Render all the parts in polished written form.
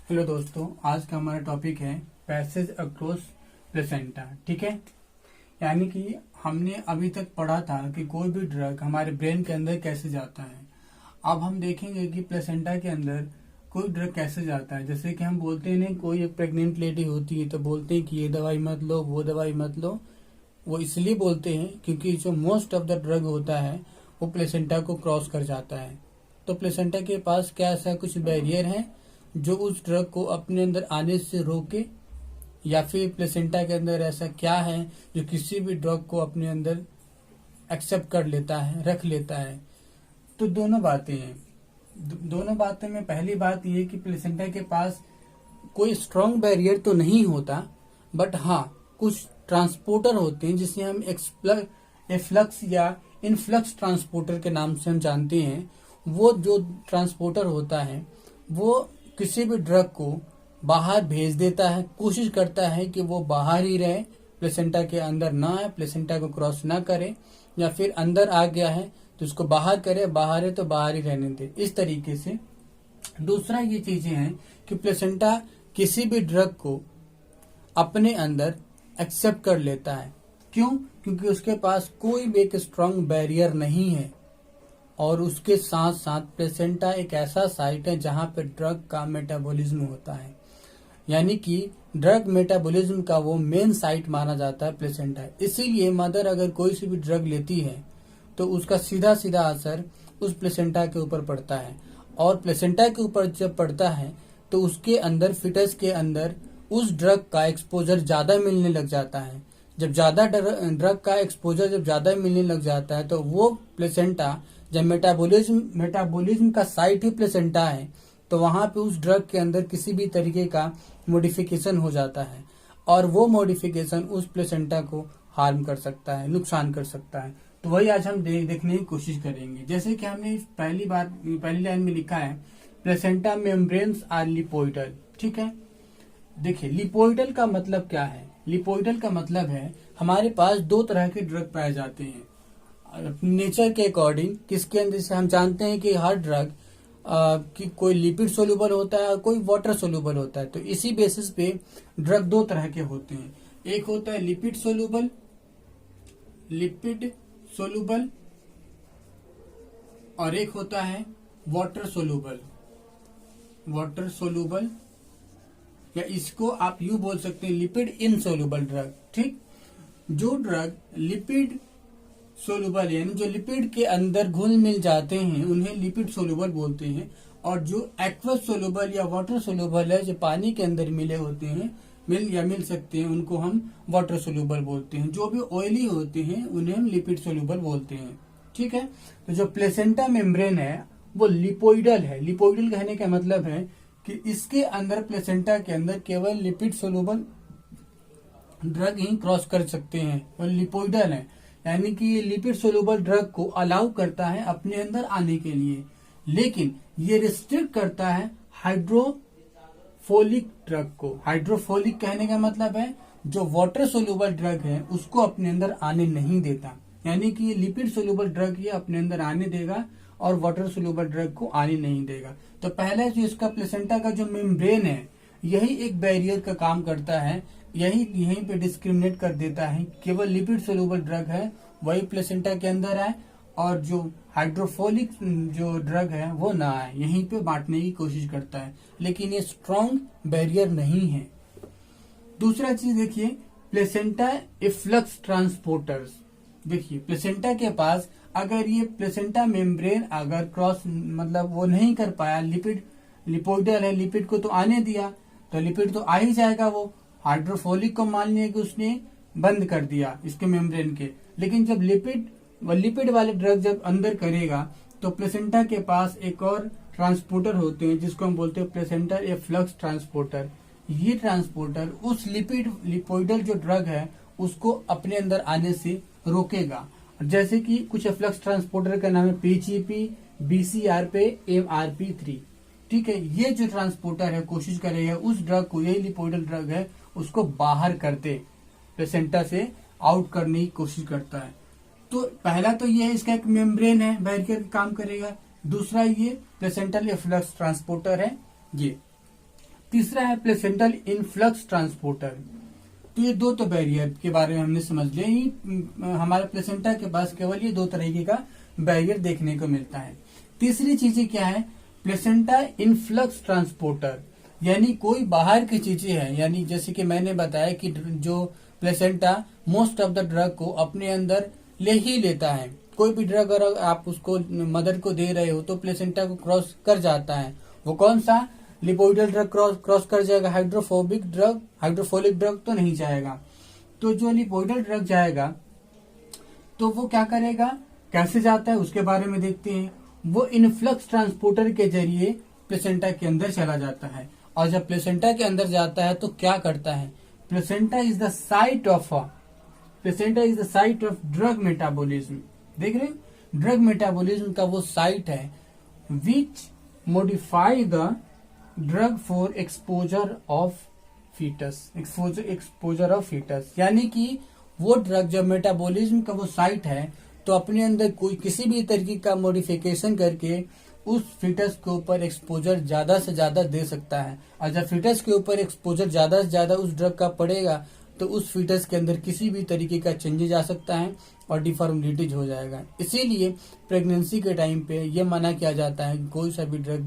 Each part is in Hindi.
हेलो दोस्तों, आज का हमारा टॉपिक है पैसेज अक्रॉस प्लेसेंटा। ठीक है, यानी कि हमने अभी तक पढ़ा था कि कोई भी ड्रग हमारे ब्रेन के अंदर कैसे जाता है। अब हम देखेंगे कि प्लेसेंटा के अंदर कोई ड्रग कैसे जाता है। जैसे कि हम बोलते हैं नहीं, कोई एक प्रेग्नेंट लेडी होती है तो बोलते हैं कि ये दवाई मत लो, वो दवाई मत लो। वो इसलिए बोलते हैं क्योंकि जो मोस्ट ऑफ द ड्रग होता है वो प्लेसेंटा को क्रॉस कर जाता है। तो प्लेसेंटा के पास क्या ऐसा कुछ बैरियर है जो उस ड्रग को अपने अंदर आने से रोके, या फिर प्लेसेंटा के अंदर ऐसा क्या है जो किसी भी ड्रग को अपने अंदर एक्सेप्ट कर लेता है, रख लेता है। तो दोनों बातें हैं। दोनों बातें में पहली बात यह कि प्लेसेंटा के पास कोई स्ट्रॉन्ग बैरियर तो नहीं होता, बट हाँ कुछ ट्रांसपोर्टर होते हैं जिसे हम एफ्लक्स या इनफ्लक्स ट्रांसपोर्टर के नाम से हम जानते हैं। वो जो ट्रांसपोर्टर होता है वो किसी भी ड्रग को बाहर भेज देता है, कोशिश करता है कि वो बाहर ही रहे, प्लेसेंटा के अंदर ना आए, प्लेसेंटा को क्रॉस ना करे, या फिर अंदर आ गया है तो उसको बाहर करे, बाहर है तो बाहर ही रहने दे, इस तरीके से। दूसरा ये चीजें हैं कि प्लेसेंटा किसी भी ड्रग को अपने अंदर एक्सेप्ट कर लेता है। क्यों? क्योंकि उसके पास कोई भी एक स्ट्रांग बैरियर नहीं है। और उसके साथ साथ प्लेसेंटा एक ऐसा साइट है जहां पे ड्रग का मेटाबॉलिज्म होता है, यानी कि ड्रग मेटाबॉलिज्म का वो मेन साइट माना जाता है प्लेसेंटा। इसीलिए मदर अगर कोई सी भी ड्रग लेती है तो उसका सीधा सीधा असर उस प्लेसेंटा के ऊपर पड़ता है। और प्लेसेंटा के ऊपर जब पड़ता है तो उसके अंदर, फिटस के अंदर उस ड्रग का एक्सपोजर ज्यादा मिलने लग जाता है। जब ज्यादा ड्रग का एक्सपोजर जब ज्यादा मिलने लग जाता है तो वो प्लेसेंटा, जब मेटाबॉलिज्म का साइट ही प्लेसेंटा है, तो वहां पे उस ड्रग के अंदर किसी भी तरीके का मॉडिफिकेशन हो जाता है, और वो मॉडिफिकेशन उस प्लेसेंटा को हार्म कर सकता है, नुकसान कर सकता है। तो वही आज हम देखने की कोशिश करेंगे। जैसे कि हमने पहली लाइन में लिखा है, प्लेसेंटा मेम्ब्रेन्स आर लिपोइडल। ठीक है, देखिए लिपोइडल का मतलब क्या है। लिपोइडल का मतलब है हमारे पास दो तरह के ड्रग पाए जाते हैं नेचर के अकॉर्डिंग। किसके अंदर से हम जानते हैं कि हर ड्रग कि कोई लिपिड सोल्यूबल होता है और कोई वाटर सोल्यूबल होता है। तो इसी बेसिस पे ड्रग दो तरह के होते हैं। एक होता है लिपिड सोल्यूबल और एक होता है वाटर सोल्यूबल, या इसको आप यूं बोल सकते हैं लिपिड इनसोल्यूबल ड्रग। ठीक, जो ड्रग लिपिड सोल्यूबल यानी जो लिपिड के अंदर घुल मिल जाते हैं उन्हें लिपिड सोल्यूबल बोलते हैं, और जो एक्वस सोल्यूबल या वाटर सोल्यूबल है, जो पानी के अंदर मिले होते हैं, मिल सकते हैं, उनको हम वाटर सोल्यूबल बोलते हैं। जो भी ऑयली होते हैं उन्हें हम लिपिड सोल्यूबल बोलते हैं। ठीक है, तो जो प्लेसेंटा मेम्ब्रेन है वो लिपोइडल है। लिपोइडल कहने का मतलब है कि इसके अंदर, प्लेसेंटा के अंदर केवल लिपिड सोल्यूबल ड्रग ही क्रॉस कर सकते हैं और लिपोइडल है, यानी कि ये लिपिड सोल्यूबल ड्रग को अलाउ करता है अपने अंदर आने के लिए, लेकिन ये रिस्ट्रिक्ट करता है हाइड्रोफोलिक ड्रग को। हाइड्रोफोलिक कहने का मतलब है जो वाटर सोल्यूबल ड्रग है उसको अपने अंदर आने नहीं देता, यानी कि ये लिपिड सोल्यूबल ड्रग ये अपने अंदर आने देगा और वाटर सोल्यूबल ड्रग को आने नहीं देगा। तो पहले जो इसका प्लेसेंटा का जो मेम्ब्रेन है यही एक बैरियर का काम करता है, यहीं पे डिस्क्रिमिनेट कर देता है। केवल लिपिड सोल्यूबल ड्रग है वही प्लेसेंटा के अंदर आए, और जो हाइड्रोफोलिक जो ड्रग है वो ना आए, यहीं पे बांटने की कोशिश करता है, लेकिन ये स्ट्रॉन्ग बैरियर नहीं है। दूसरा चीज देखिए, प्लेसेंटा इफ्लक्स ट्रांसपोर्टर्स। देखिए प्लेसेंटा के पास अगर ये प्लेसेंटा मेम्ब्रेन अगर क्रॉस मतलब वो नहीं कर पाया, लिपोइडल है, लिपिड को तो आने दिया तो लिपिड तो आ ही जाएगा। वो हाइड्रोफोलिक को मान लिया कि उसने बंद कर दिया इसके मेम्ब्रेन के, लेकिन जब लिपिड वाले ड्रग जब अंदर करेगा तो प्लेसेंटा के पास एक और ट्रांसपोर्टर होते हैं जिसको हम बोलते हैं प्लेसेंटा एफ्लक्स ट्रांसपोर्टर। ये ट्रांसपोर्टर उस लिपोइडल जो ड्रग है उसको अपने अंदर आने से रोकेगा। जैसे कि कुछ एफ्लक्स ट्रांसपोर्टर का नाम है पीजीपी, बीसीआर पे, MRP3। ठीक है, ये जो ट्रांसपोर्टर है कोशिश करेगा उस ड्रग को, यही लिपोइडल ड्रग है, उसको बाहर कर दे, प्लेसेंटा से आउट करने की कोशिश करता है। तो पहला तो ये है, इसका एक मेम्ब्रेन है, बैरियर काम करेगा। दूसरा ये प्लेसेंटल एफ्लक्स ट्रांसपोर्टर है ये। तीसरा है प्लेसेंटल इनफ्लक्स ट्रांसपोर्टर। तो ये दो तो बैरियर के बारे में हमने समझ लिया ही, हमारे प्लेसेंटा के पास केवल ये दो तरीके का बैरियर देखने को मिलता है। तीसरी चीजें क्या है, प्लेसेंटा इनफ्लक्स ट्रांसपोर्टर, यानी कोई बाहर की चीजें हैं, यानी जैसे कि मैंने बताया कि जो placenta most of the drug को अपने अंदर ले ही लेता है। कोई भी ड्रग अगर आप उसको मदर को दे रहे हो तो प्लेसेंटा को क्रॉस कर जाता है। वो कौन सा, लिपोइडल ड्रग क्रॉस कर जाएगा, हाइड्रोफोबिक ड्रग, हाइड्रोफोलिक ड्रग तो नहीं जाएगा। तो जो लिपोइडल ड्रग जाएगा तो वो क्या करेगा, कैसे जाता है उसके बारे में देखते हैं। वो इनफ्लक्स ट्रांसपोर्टर के जरिए प्लेसेंटा के अंदर चला जाता है, और जब प्लेसेंटा के अंदर जाता है तो क्या करता है, placenta is the site of drug metabolism. देख रहे हो, ड्रग मेटाबॉलिज्म का वो साइट है which modify the drug for exposure of foetus, यानी कि वो ड्रग जब मेटाबॉलिज्म का वो साइट है तो अपने अंदर कोई किसी भी तरीके का मॉडिफिकेशन करके उस फीटस के ऊपर एक्सपोजर ज्यादा से ज्यादा दे सकता है। और जब फीटस के ऊपर एक्सपोजर ज्यादा से ज्यादा उस ड्रग का पड़ेगा तो उस फीटस के अंदर किसी भी तरीके का चेंजेज आ सकता है और डिफॉर्मिलिटीज हो जाएगा। इसीलिए प्रेगनेंसी के टाइम पे ये मना किया जाता है कि कोई सा भी ड्रग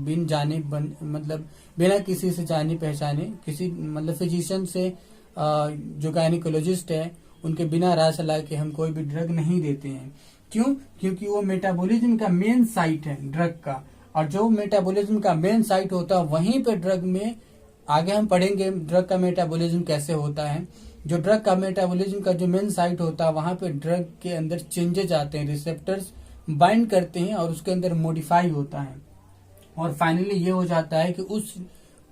बिना किसी से जाने पहचाने, किसी मतलब फिजिशियन से जो गायनिकोलॉजिस्ट है उनके बिना राय सलाह के हम कोई भी ड्रग नहीं देते हैं। क्यों, क्योंकि वो मेटाबॉलिज्म का मेन साइट है ड्रग का, और जो मेटाबॉलिज्म का मेन साइट होता है वहीं पे ड्रग में आगे हम पढ़ेंगे ड्रग का मेटाबॉलिज्म कैसे होता है। जो ड्रग का मेटाबॉलिज्म का जो मेन साइट होता है वहां पे ड्रग के अंदर चेंजेज आते हैं, रिसेप्टर्स बाइंड करते हैं और उसके अंदर मॉडिफाई होता है, और फाइनली ये हो जाता है कि उस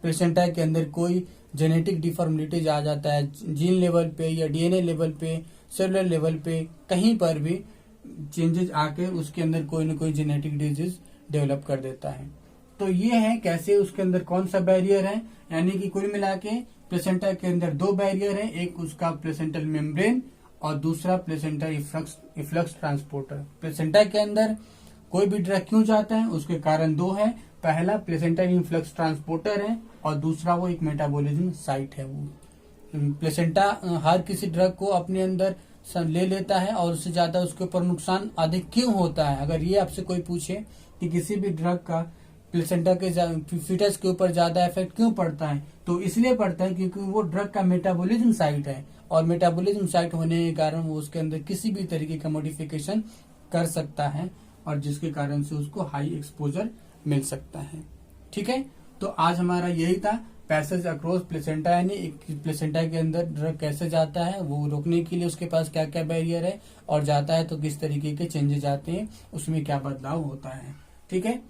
प्लेसेंटा के अंदर कोई जेनेटिक डिफॉर्मिलिटीज आ जाता है, जीन लेवल पे या डीएनए लेवल पे, सेलुलर लेवल पे, कहीं पर भी चेंजेस आके उसके अंदर कोई न कोई जेनेटिक डिजीज डेवलप कर देता है। तो ये है कैसे उसके अंदर कौन सा बैरियर है, यानी कि कुल मिला के प्लेसेंटा के अंदर दो बैरियर है, एक उसका प्लेसेंटल मेम्ब्रेन और दूसरा प्लेसेंटा इफ्लक्स ट्रांसपोर्टर। प्लेसेंटा के अंदर कोई भी ड्रग क्यों जाता है उसके कारण दो है, पहला प्लेसेंटा इन्फ्लक्स ट्रांसपोर्टर है और दूसरा वो एक मेटाबॉलिज्म साइट है। वो प्लेसेंटा हर किसी ड्रग को अपने अंदर ले लेता है और उससे ज्यादा उसके ऊपर नुकसान अधिक क्यों होता है। अगर ये आपसे कोई पूछे कि किसी भी ड्रग का प्लेसेंटा के फीटस के ऊपर ज्यादा इफेक्ट क्यों पड़ता है, तो इसलिए पड़ता है क्योंकि वो ड्रग का मेटाबॉलिज्म साइट है, और मेटाबॉलिज्म साइट होने के कारण वो उसके अंदर किसी भी तरीके का मॉडिफिकेशन कर सकता है और जिसके कारण से उसको हाई एक्सपोजर मिल सकता है। ठीक है, तो आज हमारा यही था, पैसेज अक्रॉस प्लेसेंटा, यानी प्लेसेंटा के अंदर ड्रग कैसे जाता है, वो रोकने के लिए उसके पास क्या क्या बैरियर है, और जाता है तो किस तरीके के चेंजेस आते हैं, उसमें क्या बदलाव होता है। ठीक है,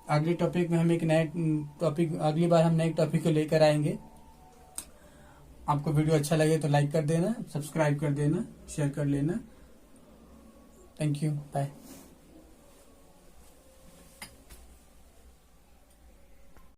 अगले टॉपिक में हम एक नए टॉपिक, अगली बार हम नए टॉपिक को लेकर आएंगे। आपको वीडियो अच्छा लगे तो लाइक कर देना, सब्सक्राइब कर देना, शेयर कर लेना। Thank you, bye.